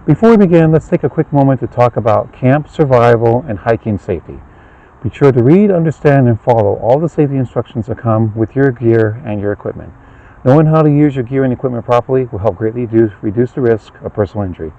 Before we begin, let's take a quick moment to talk about camp survival and hiking safety. Be sure to read, understand, and follow all the safety instructions that come with your gear and your equipment. Knowing how to use your gear and equipment properly will help greatly reduce the risk of personal injury.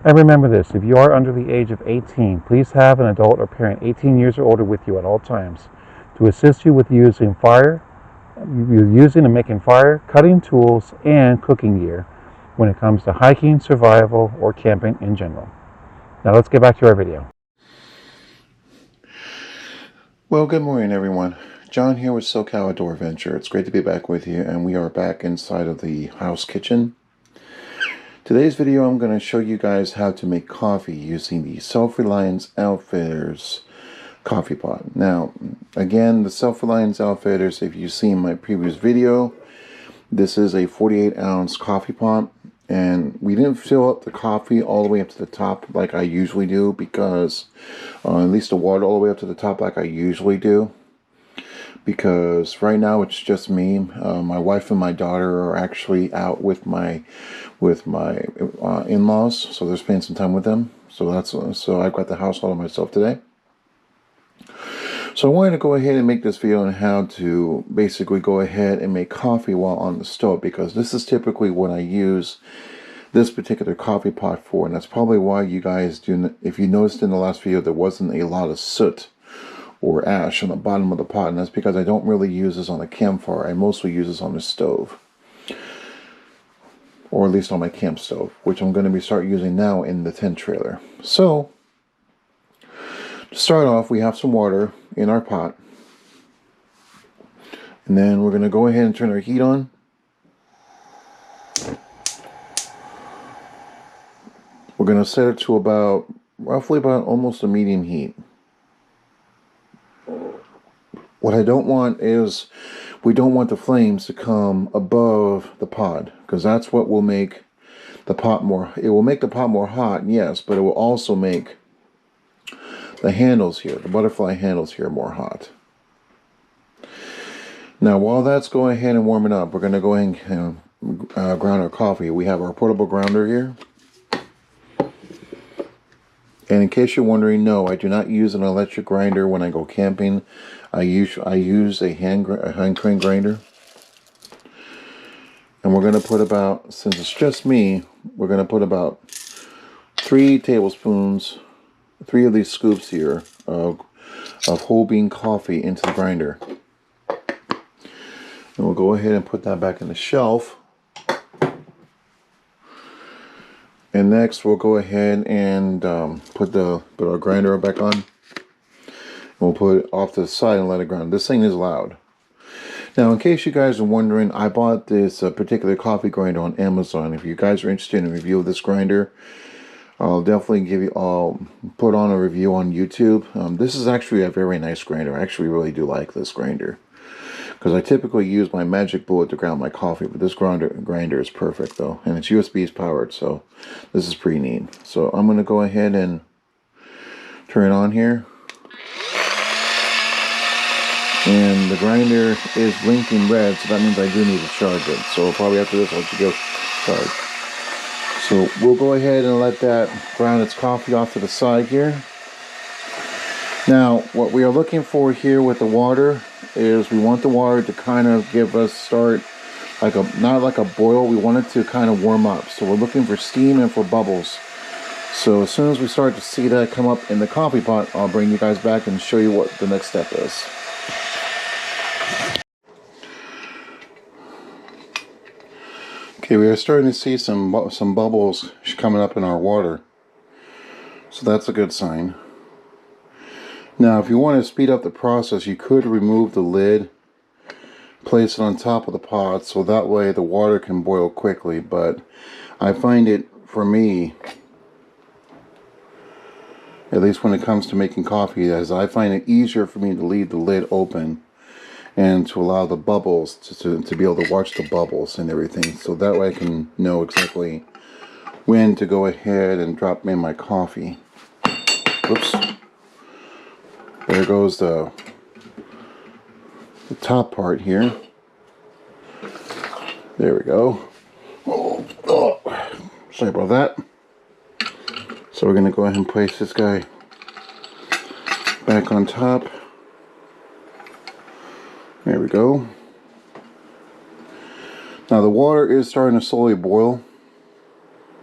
And remember this, if you are under the age of 18, please have an adult or parent 18 years or older with you at all times to assist you with using and making fire, cutting tools, and cooking gear when it comes to hiking, survival, or camping in general. Now let's get back to our video. Well, good morning, everyone. John here with SoCal Outdoor Adventure. It's great to be back with you, and we are back inside of the house kitchen. Today's video, I'm going to show you guys how to make coffee using the Reliance Outfitters coffee pot. Now, again, the Reliance Outfitters, if you've seen my previous video, this is a 48-ounce coffee pot, and we didn't fill up the coffee all the way up to the top like I usually do, because at least the water all the way up to the top like I usually do, because right now it's just me. My wife and my daughter are actually out with my in-laws, so they're spending some time with them. So I've got the house all to myself today. So I wanted to go ahead and make this video on how to basically go ahead and make coffee while on the stove, because this is typically what I use this particular coffee pot for, and that's probably why you guys do. If you noticed in the last video, there wasn't a lot of soot or ash on the bottom of the pot, and that's because I don't really use this on a campfire. I mostly use this on the stove, or at least on my camp stove, which I'm going to start using now in the tent trailer. So to start off, we have some water in our pot, and then we're going to go ahead and turn our heat on. We're going to set it to roughly about almost a medium heat. What I don't want is, we don't want the flames to come above the pot, because that's what will make the pot more, it will make the pot more hot, yes, but it will also make the handles here, the butterfly handles here, more hot. Now, while that's going ahead and warming up, we're going to go ahead and ground our coffee. We have our portable grounder here. And in case you're wondering, no, I do not use an electric grinder when I go camping. I use a hand crane grinder. And we're going to put about, since it's just me, we're going to put about 3 tablespoons, 3 of these scoops here of whole bean coffee into the grinder. And we'll go ahead and put that back in the shelf. And next we'll go ahead and put our grinder back on. And we'll put it off to the side and let it grind. This thing is loud. Now, in case you guys are wondering, I bought this particular coffee grinder on Amazon. If you guys are interested in a review of this grinder, I'll definitely I'll put on a review on YouTube. This is actually a very nice grinder. I actually really do like this grinder, because I typically use my magic bullet to ground my coffee, but this grinder is perfect though, and it's USB powered, so this is pretty neat. So I'm going to go ahead and turn it on here, and the grinder is blinking red, so that means I do need to charge it. So probably after this I'll let you go charge. So we'll go ahead and let that ground its coffee off to the side here. Now, what we are looking for here with the water is, we want the water to kind of give us not like a boil, we want it to kind of warm up. So we're looking for steam and for bubbles. So as soon as we start to see that come up in the coffee pot, I'll bring you guys back and show you what the next step is. Okay, we are starting to see some bubbles coming up in our water. So that's a good sign. Now, if you want to speed up the process, you could remove the lid, place it on top of the pot, so that way the water can boil quickly. But I find it, for me, at least when it comes to making coffee, as I find it easier for me to leave the lid open and to allow the bubbles to be able to watch the bubbles and everything, so that way I can know exactly when to go ahead and drop in my coffee. Whoops. There goes the top part here. There we go. Oh, sorry about that. So we're going to go ahead and place this guy back on top. There we go. Now the water is starting to slowly boil.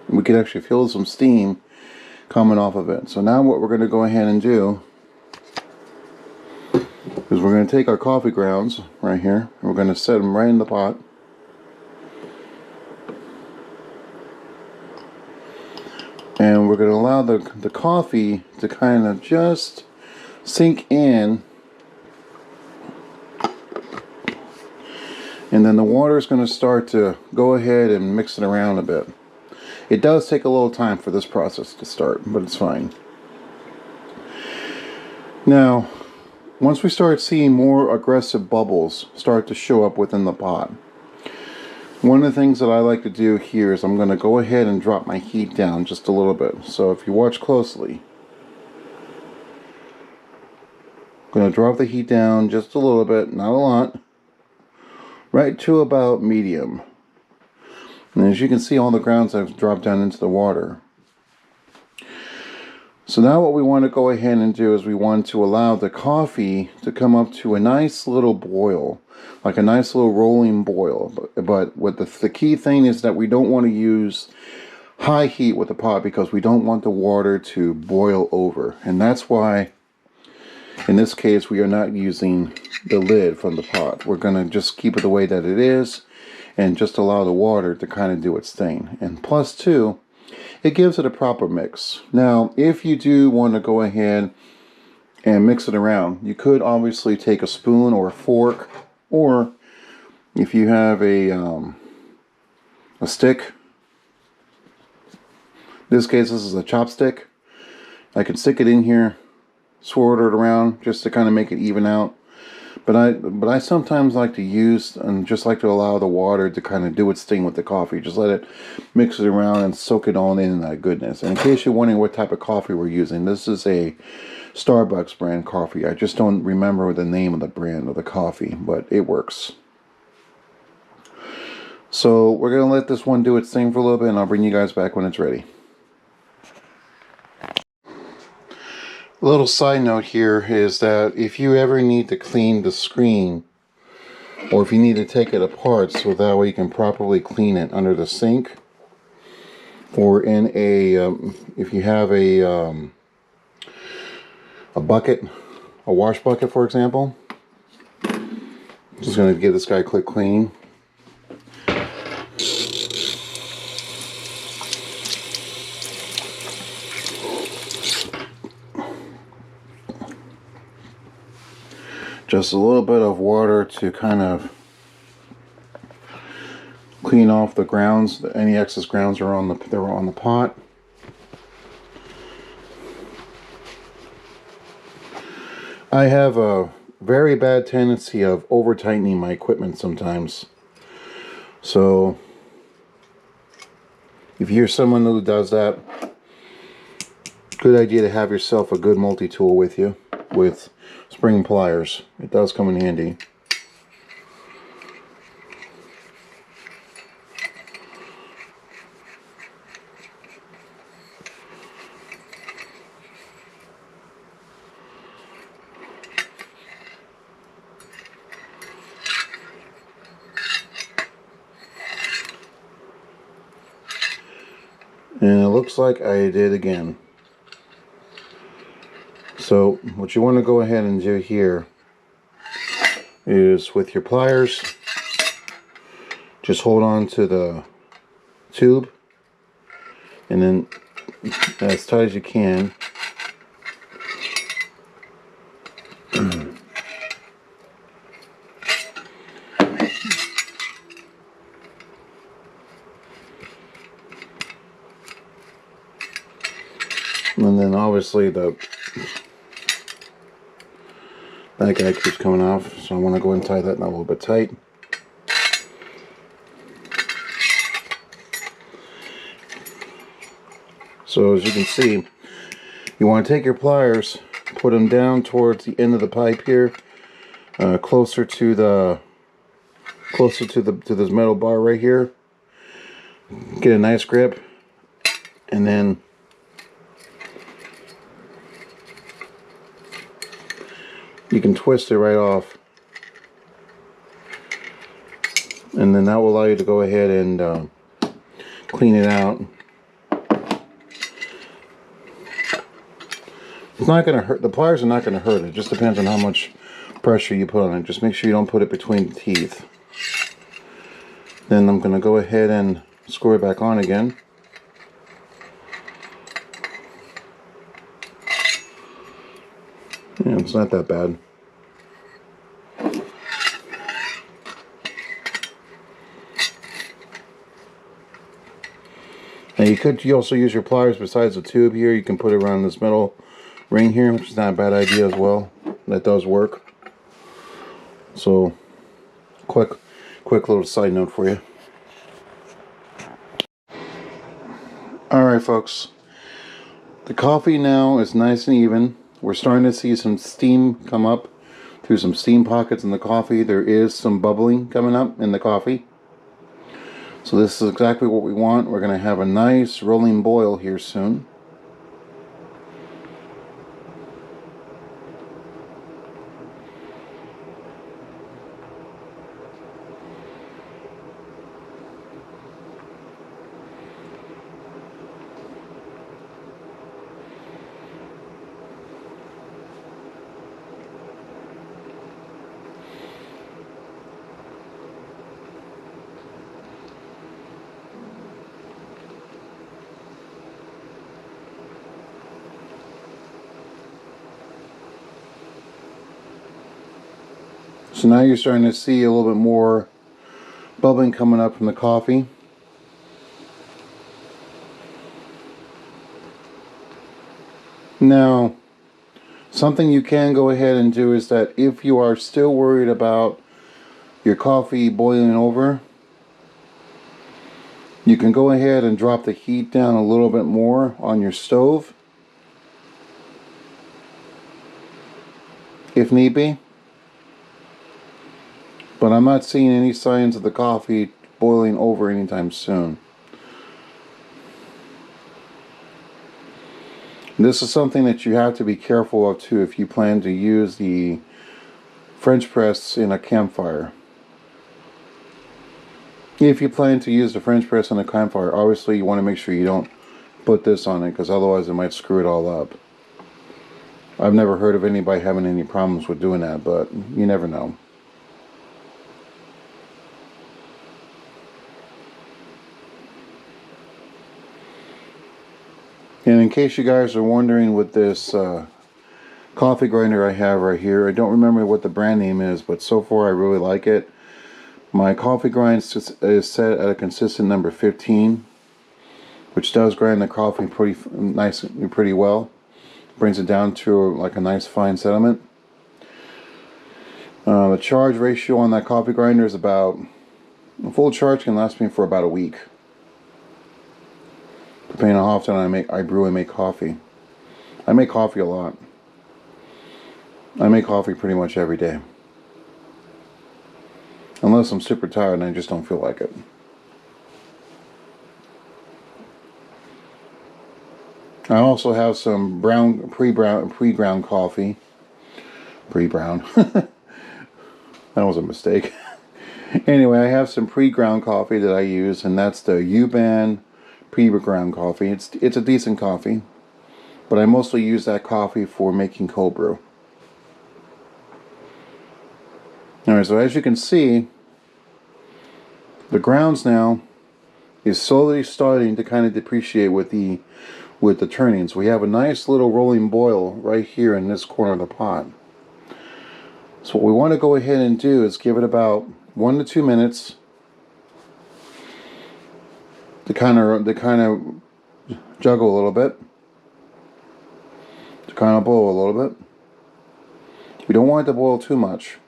We can actually feel some steam coming off of it. So now what we're going to go ahead and do is we're going to take our coffee grounds right here and we're going to set them right in the pot. And we're going to allow the coffee to kind of just sink in. And then the water is going to start to go ahead and mix it around a bit. It does take a little time for this process to start, but it's fine. Now, once we start seeing more aggressive bubbles start to show up within the pot, one of the things that I like to do here is I'm going to go ahead and drop my heat down just a little bit. So if you watch closely, I'm going to drop the heat down just a little bit, not a lot, right to about medium. And as you can see, all the grounds have dropped down into the water. So now what we want to go ahead and do is we want to allow the coffee to come up to a nice little boil, like a nice little rolling boil. But what the key thing is that we don't want to use high heat with the pot because we don't want the water to boil over. And that's why, in this case, we are not using the lid from the pot. We're going to just keep it the way that it is and just allow the water to kind of do its thing. And plus two, it gives it a proper mix. Now, if you do want to go ahead and mix it around, you could obviously take a spoon or a fork, or if you have a stick. In this case, this is a chopstick. I can stick it in here, swirl it around just to kind of make it even out. But I sometimes like to use and just like to allow the water to kind of do its thing with the coffee. Just let it mix it around and soak it all in that goodness. And in case you're wondering what type of coffee we're using, this is a Starbucks brand coffee. I just don't remember the name of the brand of the coffee, but it works. So we're going to let this one do its thing for a little bit, and I'll bring you guys back when it's ready. A little side note here is that if you ever need to clean the screen, or if you need to take it apart so that way you can properly clean it under the sink, or in a if you have a bucket, a wash bucket for example, just going to give this guy a quick clean. Just a little bit of water to kind of clean off the grounds. Any excess grounds are on the pot. I have a very bad tendency of over tightening my equipment sometimes. So if you're someone who does that, good idea to have yourself a good multi-tool with you with spring pliers. It does come in handy. And it looks like I did again. So what you want to go ahead and do here is with your pliers, just hold on to the tube and then as tight as you can. And then obviously that guy keeps coming off, so I want to go and tie that in a little bit tight. So as you can see, you want to take your pliers, put them down towards the end of the pipe here, closer to this metal bar right here. Get a nice grip, and then you can twist it right off. And then that will allow you to go ahead and clean it out. It's not going to hurt. The pliers are not going to hurt. It just depends on how much pressure you put on it. Just make sure you don't put it between the teeth. Then I'm going to go ahead and screw it back on again. Yeah, it's not that bad. Now you also use your pliers besides the tube here. You can put it around this metal ring here, which is not a bad idea as well. That does work. So, quick little side note for you. Alright folks, the coffee now is nice and even. We're starting to see some steam come up through some steam pockets in the coffee. There is some bubbling coming up in the coffee. So this is exactly what we want. We're going to have a nice rolling boil here soon. So now you're starting to see a little bit more bubbling coming up from the coffee. Now, something you can go ahead and do is that if you are still worried about your coffee boiling over, you can go ahead and drop the heat down a little bit more on your stove, if need be. But I'm not seeing any signs of the coffee boiling over anytime soon. This is something that you have to be careful of too if you plan to use the French press in a campfire. If you plan to use the French press on a campfire, obviously you want to make sure you don't put this on it, because otherwise it might screw it all up. I've never heard of anybody having any problems with doing that, but you never know. And in case you guys are wondering with this coffee grinder I have right here, I don't remember what the brand name is, but so far I really like it. My coffee grind is set at a consistent number 15, which does grind the coffee pretty nice, pretty well. Brings it down to like a nice fine sediment. The charge ratio on that coffee grinder is about, a full charge can last me for about a week, depending on how often I brew and make coffee. I make coffee a lot. I make coffee pretty much every day. Unless I'm super tired and I just don't feel like it. I also have some pre-ground coffee. Pre-brown. That was a mistake. Anyway, I have some pre-ground coffee that I use, and that's the U-Ban pre-ground coffee. It's a decent coffee, but I mostly use that coffee for making cold brew. Alright, so as you can see, the grounds now is slowly starting to kind of depreciate with the turnings. We have a nice little rolling boil right here in this corner of the pot. So what we want to go ahead and do is give it about 1 to 2 minutes to kind of juggle a little bit, to kind of boil a little bit. We don't want it to boil too much.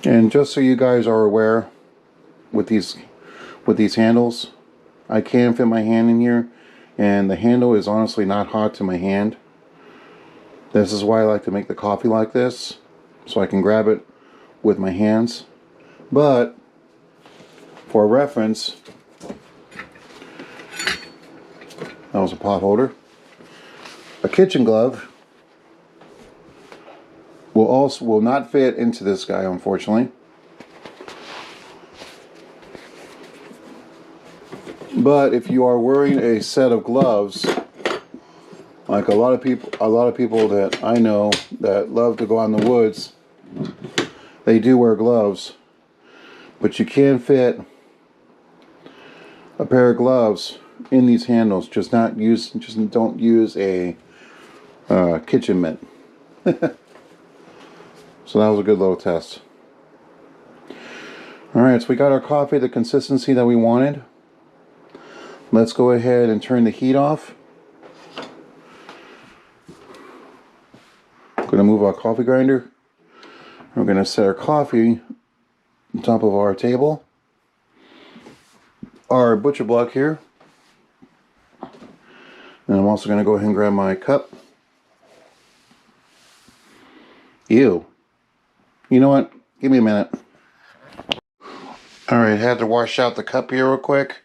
And just so you guys are aware, with these handles, I can fit my hand in here, and the handle is honestly not hot to my hand. This is why I like to make the coffee like this, so I can grab it with my hands. But for reference, that was a pot holder. A kitchen glove will not fit into this guy, unfortunately. But if you are wearing a set of gloves, like a lot of people that I know that love to go out in the woods, they do wear gloves. But you can fit a pair of gloves in these handles. Just don't use a kitchen mitt. So that was a good little test. Alright, so we got our coffee the consistency that we wanted. Let's go ahead and turn the heat off. I'm going to move our coffee grinder. We're going to set our coffee on top of our table. Our butcher block here. And I'm also going to go ahead and grab my cup. Ew. You know what? Give me a minute. Alright, had to wash out the cup here real quick.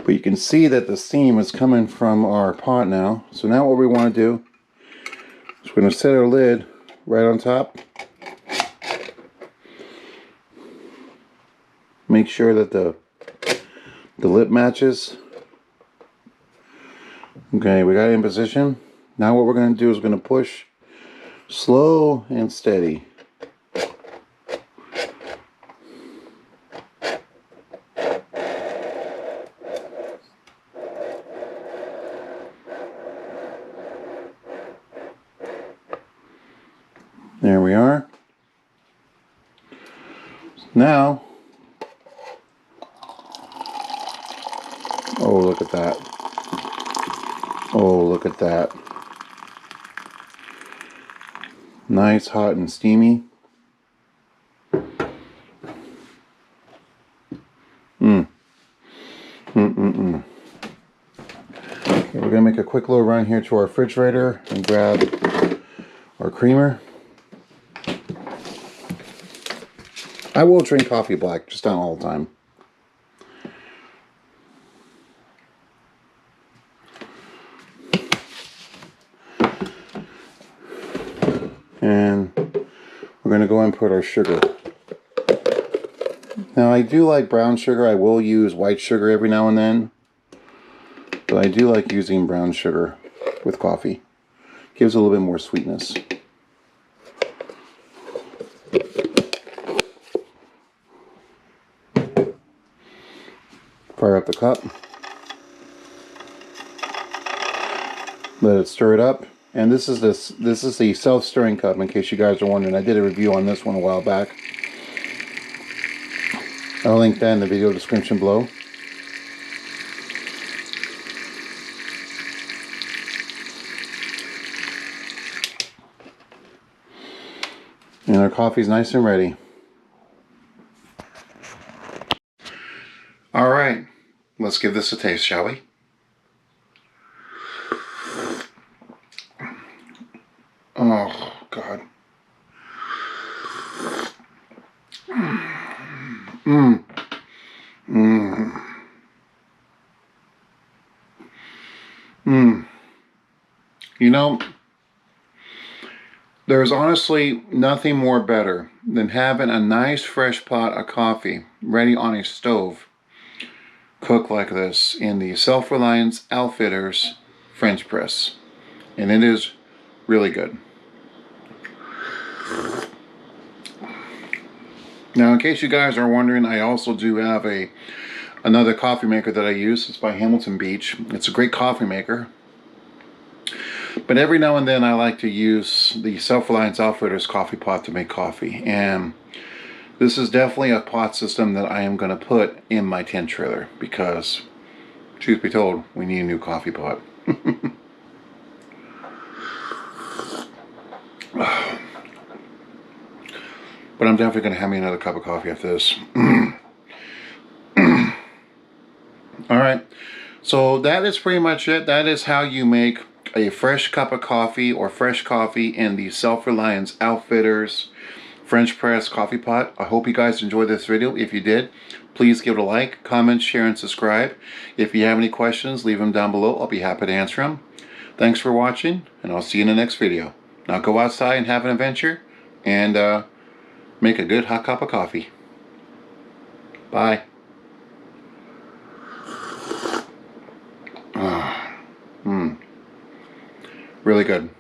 But you can see that the steam is coming from our pot now. So now what we want to do is we're going to set our lid right on top. Make sure that the lip matches. Okay, we got it in position. Now what we're going to do is we're going to push slow and steady. There we are. Now, oh, look at that. Oh, look at that. Nice, hot, and steamy. Okay, we're going to make a quick little run here to our refrigerator and grab our creamer. I will drink coffee black, just not all the time. And we're going to go and put our sugar. Now I do like brown sugar. I will use white sugar every now and then. But I do like using brown sugar with coffee. Gives a little bit more sweetness. Fire up the cup. Let it stir it up. And this is the self-stirring cup, in case you guys are wondering. I did a review on this one a while back. I'll link that in the video description below. And our coffee's nice and ready. Alright, let's give this a taste, shall we? Oh, God. You know, there's honestly nothing more better than having a nice fresh pot of coffee ready on a stove, cooked like this in the Reliance Outfitters French press. And it is really good. Now, in case you guys are wondering, I also do have another coffee maker that I use. It's by Hamilton Beach. It's a great coffee maker. But every now and then I like to use the Reliance Outfitters coffee pot to make coffee. And this is definitely a pot system that I am going to put in my tent trailer. Because, truth be told, we need a new coffee pot. But I'm definitely going to have me another cup of coffee after this. Alright, so that is pretty much it. That is how you make a fresh cup of coffee or fresh coffee in the Reliance Outfitters French press coffee pot. I hope you guys enjoyed this video. If you did, please give it a like, comment, share, and subscribe. If you have any questions, leave them down below. I'll be happy to answer them. Thanks for watching, and I'll see you in the next video. Now go outside and have an adventure, and make a good hot cup of coffee. Bye. Really good.